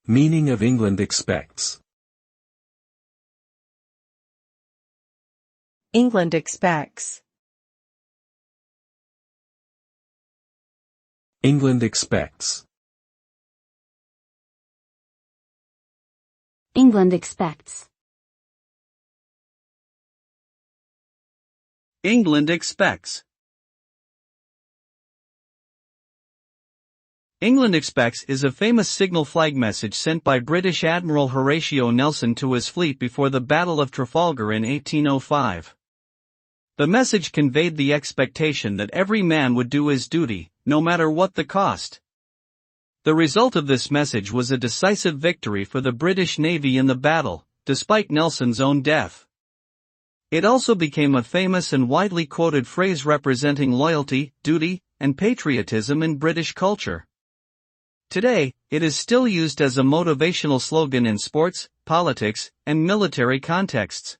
Meaning of England expects. England expects. England expects. England expects. England expects. England expects is a famous signal flag message sent by British Admiral Horatio Nelson to his fleet before the Battle of Trafalgar in 1805. The message conveyed the expectation that every man would do his duty, no matter what the cost. The result of this message was a decisive victory for the British Navy in the battle, despite Nelson's own death. It also became a famous and widely quoted phrase representing loyalty, duty, and patriotism in British culture. Today, it is still used as a motivational slogan in sports, politics, and military contexts.